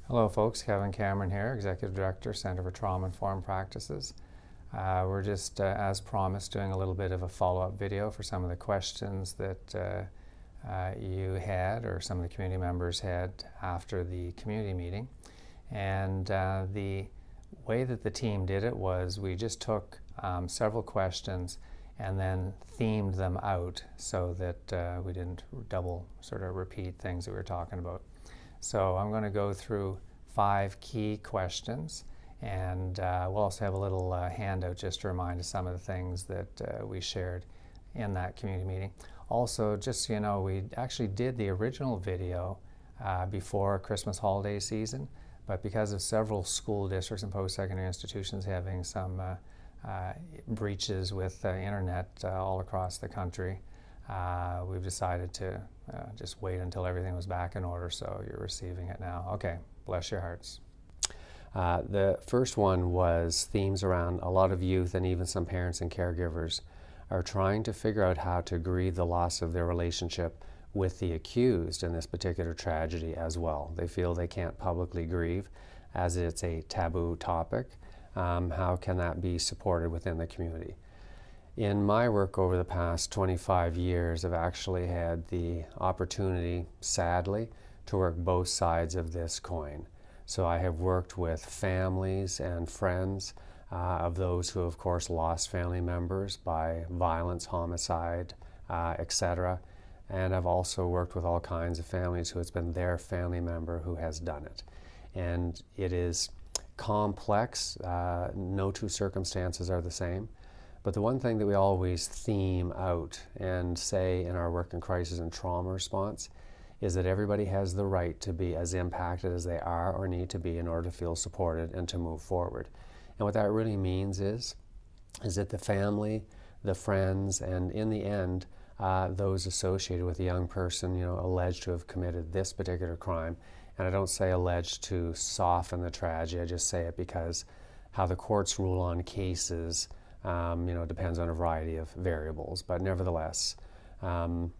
Hello folks, Kevin Cameron here, Executive Director, Centre for Trauma-Informed Practices. We're just, as promised, doing a little bit of a follow-up video for some of the questions that you had or some of the community members had after the community meeting. And the way that the team did it was we just took several questions and then themed them out so that we didn't double sort of repeat things that we were talking about. So I'm going to go through 5 key questions, and we'll also have a little handout just to remind us some of the things that we shared in that community meeting. Also, just so you know, we actually did the original video before Christmas holiday season, but because of several school districts and post-secondary institutions having some breaches with internet all across the country, we've decided to just wait until everything was back in order, so you're receiving it now. Okay, bless your hearts. The first one was themes around a lot of youth and even some parents and caregivers are trying to figure out how to grieve the loss of their relationship with the accused in this particular tragedy as well. They feel they can't publicly grieve as it's a taboo topic. How can that be supported within the community? In my work over the past 25 years, I've actually had the opportunity, sadly, to work both sides of this coin. So I have worked with families and friends of those who, of course, lost family members by violence, homicide, etc. And I've also worked with all kinds of families who it's been their family member who has done it. And it is complex. No two circumstances are the same. But the one thing that we always theme out and say in our work in crisis and trauma response is that everybody has the right to be as impacted as they are or need to be in order to feel supported and to move forward. And what that really means is that the family, the friends, and in the end, those associated with a young person, alleged to have committed this particular crime. And I don't say alleged to soften the tragedy, I just say it because how the courts rule on cases depends on a variety of variables, but nevertheless, all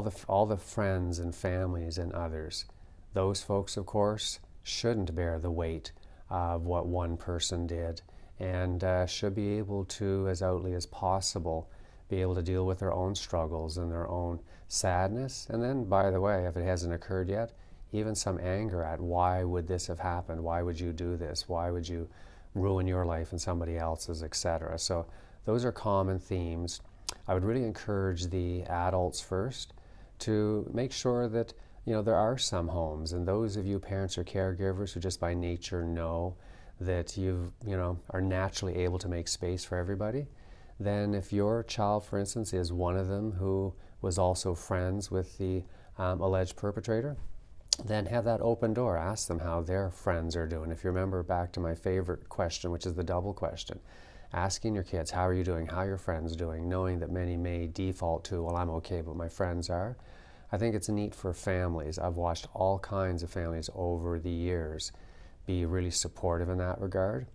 the friends and families and others, those folks, of course, shouldn't bear the weight of what one person did, and should be able to, as outly as possible, be able to deal with their own struggles and their own sadness, and then, by the way, if it hasn't occurred yet, even some anger at why would this have happened, why would you do this, why would you ruin your life and somebody else's, etc. So those are common themes. I would really encourage the adults first to make sure that there are some homes, and those of you parents or caregivers who just by nature know that you are naturally able to make space for everybody, then if your child, for instance, is one of them who was also friends with the alleged perpetrator, then have that open door. Ask them how their friends are doing. If you remember back to my favorite question, which is the double question, asking your kids, how are you doing, how are your friends doing, knowing that many may default to, well, I'm okay, but my friends are. I think it's neat for families. I've watched all kinds of families over the years be really supportive in that regard.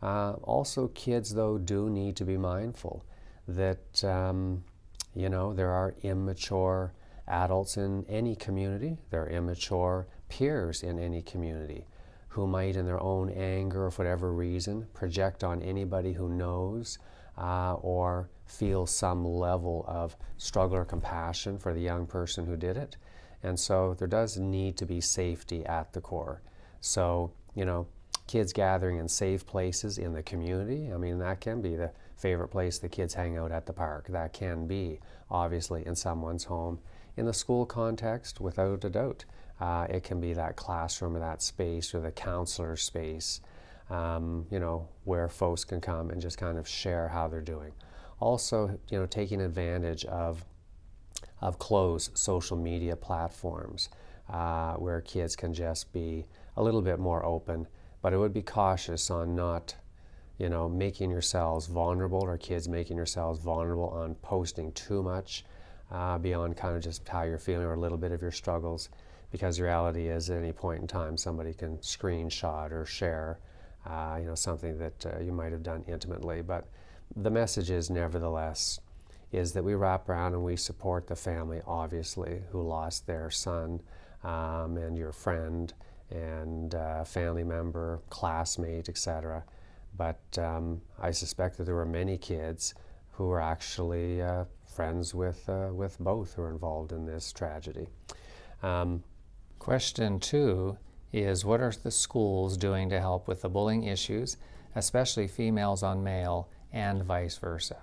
Also, kids, though, do need to be mindful that, there are immature adults in any community, there are immature peers in any community who might, in their own anger or for whatever reason, project on anybody who knows or feel some level of struggle or compassion for the young person who did it. And so there does need to be safety at the core. So, kids gathering in safe places in the community, that can be the favorite place the kids hang out at the park. That can be, obviously, in someone's home. In the school context, without a doubt, it can be that classroom or that space or the counselor space, where folks can come and just kind of share how they're doing. Also, taking advantage of closed social media platforms where kids can just be a little bit more open, but I would be cautious on not making yourselves vulnerable, or kids making yourselves vulnerable on posting too much beyond kind of just how you're feeling or a little bit of your struggles, because the reality is at any point in time somebody can screenshot or share something that you might have done intimately. But the message is, nevertheless, is that we wrap around and we support the family, obviously, who lost their son, and your friend and family member, classmate, etc. But I suspect that there were many kids who were actually friends with both who were involved in this tragedy. Question 2 is, what are the schools doing to help with the bullying issues, especially females on male and vice versa?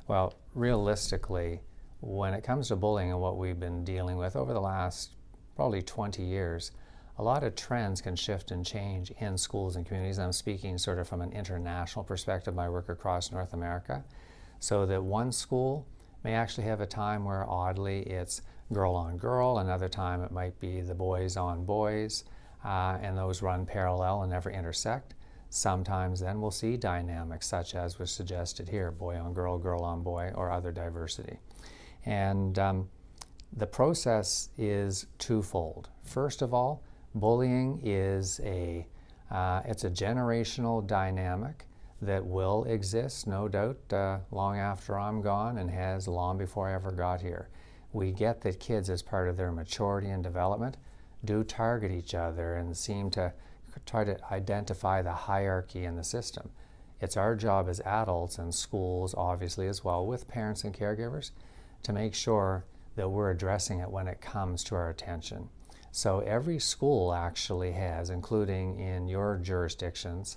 Well, realistically, when it comes to bullying and what we've been dealing with over the last probably 20 years, a lot of trends can shift and change in schools and communities. I'm speaking sort of from an international perspective, my work across North America, so that one school may actually have a time where oddly it's girl on girl, another time it might be the boys on boys, and those run parallel and never intersect. Sometimes then we'll see dynamics such as was suggested here, boy on girl, girl on boy, or other diversity. And the process is twofold. First of all, bullying is it's a generational dynamic that will exist, no doubt, long after I'm gone, and has long before I ever got here. We get that kids, as part of their maturity and development, do target each other and seem to try to identify the hierarchy in the system. It's our job as adults and schools, obviously, as well, with parents and caregivers, to make sure that we're addressing it when it comes to our attention. So every school actually has, including in your jurisdictions,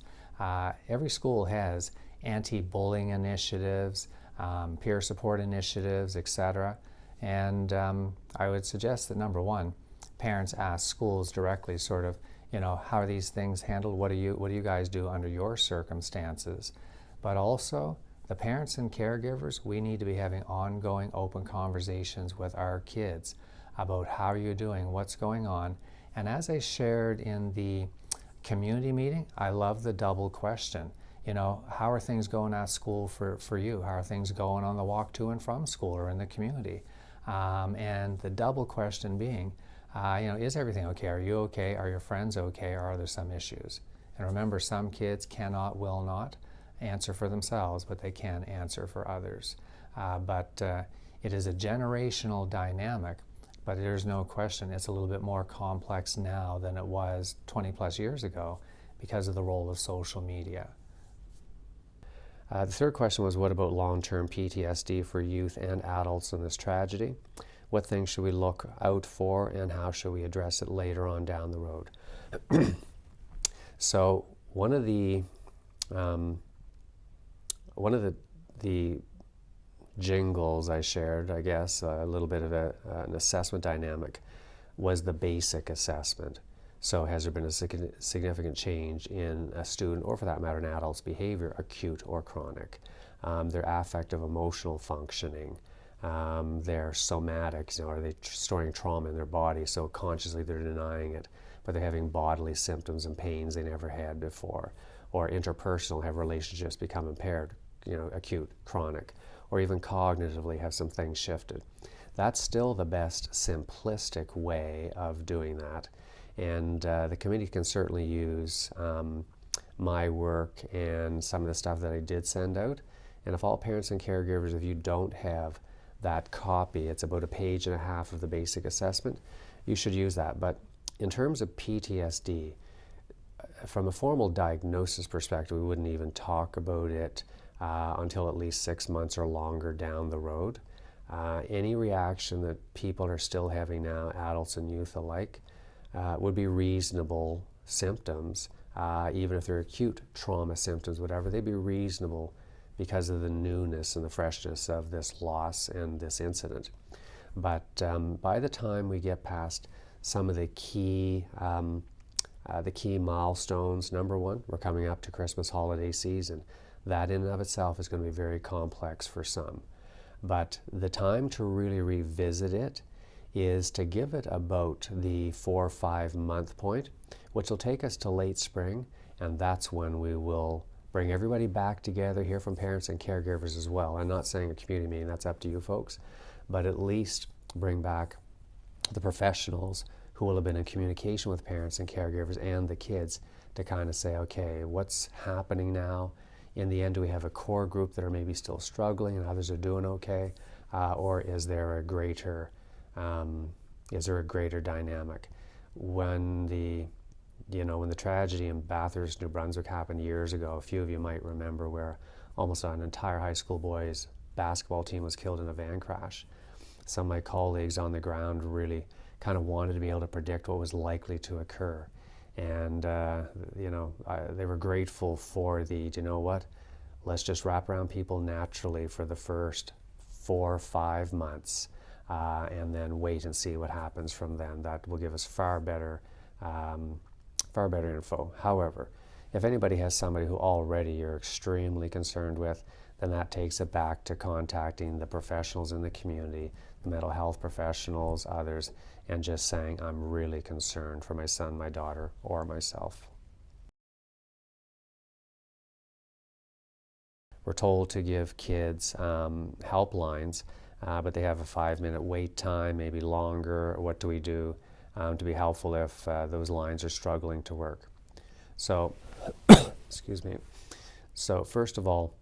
every school has anti-bullying initiatives, peer support initiatives, etc. And I would suggest that, number one, parents ask schools directly, sort of, how are these things handled? What do you guys do under your circumstances? But also, the parents and caregivers, we need to be having ongoing open conversations with our kids about how are you doing, what's going on. And as I shared in the community meeting, I love the double question. How are things going at school for you? How are things going on the walk to and from school or in the community? And the double question being, is everything okay? Are you okay? Are your friends okay? Or are there some issues? And remember, some kids will not answer for themselves, but they can answer for others. But it is a generational dynamic, but there's no question it's a little bit more complex now than it was 20 plus years ago because of the role of social media. The third question was, what about long-term PTSD for youth and adults in this tragedy? What things should we look out for, and how should we address it later on down the road? So one of the jingles I shared, I guess, a little bit of an assessment dynamic, was the basic assessment. So has there been a significant change in a student, or for that matter, an adult's behavior, acute or chronic? Their affective emotional functioning, their somatics, are they storing trauma in their body, so consciously they're denying it, but they're having bodily symptoms and pains they never had before? Or interpersonal, have relationships become impaired, acute, chronic? Or even cognitively, have some things shifted? That's still the best simplistic way of doing that. And the committee can certainly use my work and some of the stuff that I did send out. And if all parents and caregivers, if you don't have that copy, it's about 1.5 pages of the basic assessment, you should use that. But in terms of PTSD, from a formal diagnosis perspective, we wouldn't even talk about it until at least 6 months or longer down the road. Any reaction that people are still having now, adults and youth alike, would be reasonable symptoms, even if they're acute trauma symptoms, whatever, they'd be reasonable because of the newness and the freshness of this loss and this incident. But by the time we get past some of the key milestones, number one, we're coming up to Christmas holiday season. That in and of itself is going to be very complex for some. But the time to really revisit it is to give it about the 4 or 5 month point, which will take us to late spring, and that's when we will bring everybody back together, hear from parents and caregivers as well. I'm not saying a community meeting, that's up to you folks, but at least bring back the professionals who will have been in communication with parents and caregivers and the kids to kind of say, okay, what's happening now? In the end, do we have a core group that are maybe still struggling and others are doing okay? Or is there a greater dynamic? When the You know, when the tragedy in Bathurst, New Brunswick happened years ago, a few of you might remember, where almost an entire high school boys basketball team was killed in a van crash. Some of my colleagues on the ground really kind of wanted to be able to predict what was likely to occur. And, they were grateful for do you know what? Let's just wrap around people naturally for the first 4 or 5 months, and then wait and see what happens from then. That will give us far better info. However, if anybody has somebody who already you're extremely concerned with, then that takes it back to contacting the professionals in the community, the mental health professionals, others, and just saying, I'm really concerned for my son, my daughter, or myself. We're told to give kids helplines, but they have a 5-minute wait time, maybe longer. What do we do to be helpful if those lines are struggling to work? So, excuse me. So first of all,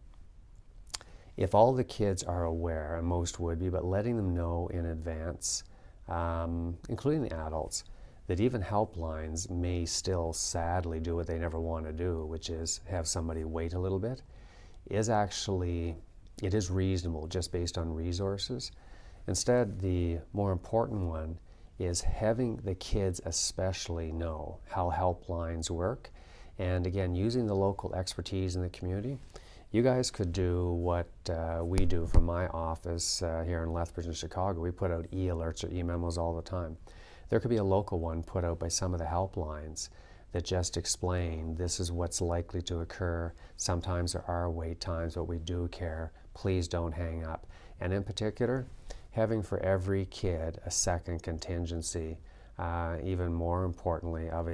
if all the kids are aware, and most would be, but letting them know in advance, including the adults, that even helplines may still sadly do what they never want to do, which is have somebody wait a little bit, it is reasonable just based on resources. Instead, the more important one is having the kids especially know how helplines work. And again, using the local expertise in the community, you guys could do what we do from my office here in Lethbridge in Chicago. We put out e-alerts or e-memos all the time. There could be a local one put out by some of the helplines that just explain this is what's likely to occur. Sometimes there are wait times, but we do care. Please don't hang up. And in particular, having for every kid a second contingency, even more importantly, of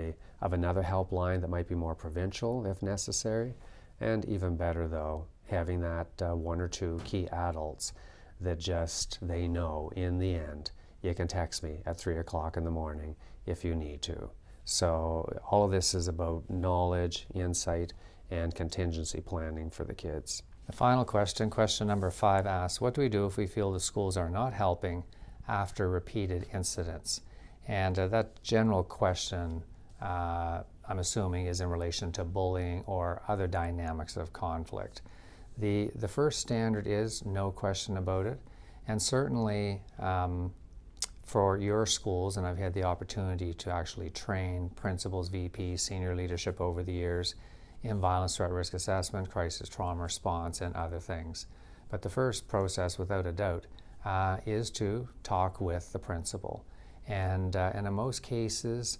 another helpline that might be more provincial if necessary. And even better though, having that 1 or 2 key adults that just, they know in the end, you can text me at 3 o'clock in the morning if you need to. So all of this is about knowledge, insight, and contingency planning for the kids. The final question, question number 5 asks, what do we do if we feel the schools are not helping after repeated incidents? And that general question, I'm assuming, is in relation to bullying or other dynamics of conflict. The first standard is no question about it, and certainly for your schools, and I've had the opportunity to actually train principals, VPs, senior leadership over the years in violence threat risk assessment, crisis trauma response, and other things. But the first process, without a doubt, is to talk with the principal. And in most cases,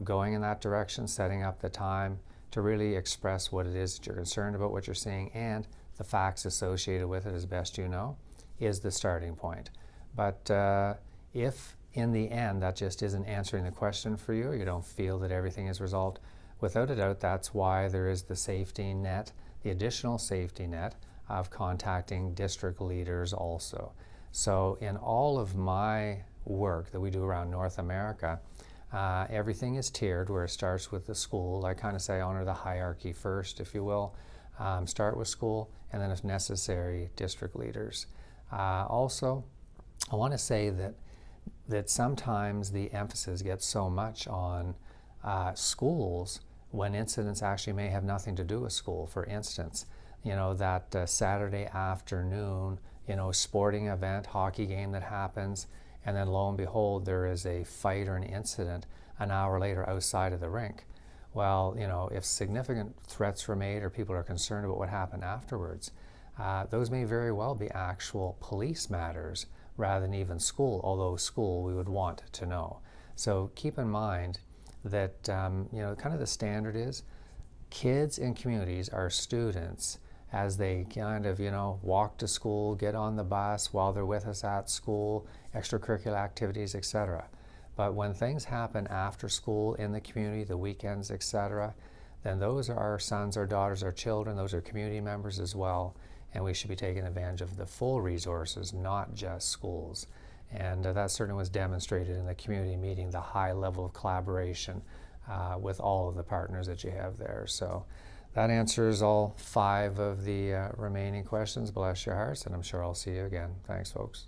going in that direction, setting up the time to really express what it is that you're concerned about, what you're seeing, and the facts associated with it as best you know, is the starting point. But if in the end that just isn't answering the question for you, or you don't feel that everything is resolved, without a doubt, that's why there is the safety net, the additional safety net of contacting district leaders also. So in all of my work that we do around North America, everything is tiered, where it starts with the school. I kind of say honor the hierarchy first, if you will. Start with school, and then if necessary, district leaders. Also, I want to say that sometimes the emphasis gets so much on schools when incidents actually may have nothing to do with school. For instance, that Saturday afternoon, sporting event, hockey game that happens, and then lo and behold, there is a fight or an incident an hour later outside of the rink. Well, if significant threats were made or people are concerned about what happened afterwards, those may very well be actual police matters rather than even school, although school we would want to know. So keep in mind that, kind of the standard is kids in communities are students as they kind of, walk to school, get on the bus while they're with us at school, extracurricular activities, etc. But when things happen after school in the community, the weekends, etc., then those are our sons, our daughters, our children, those are community members as well, and we should be taking advantage of the full resources, not just schools. And that certainly was demonstrated in the community meeting, the high level of collaboration with all of the partners that you have there. So that answers all 5 of the remaining questions. Bless your hearts, and I'm sure I'll see you again. Thanks, folks.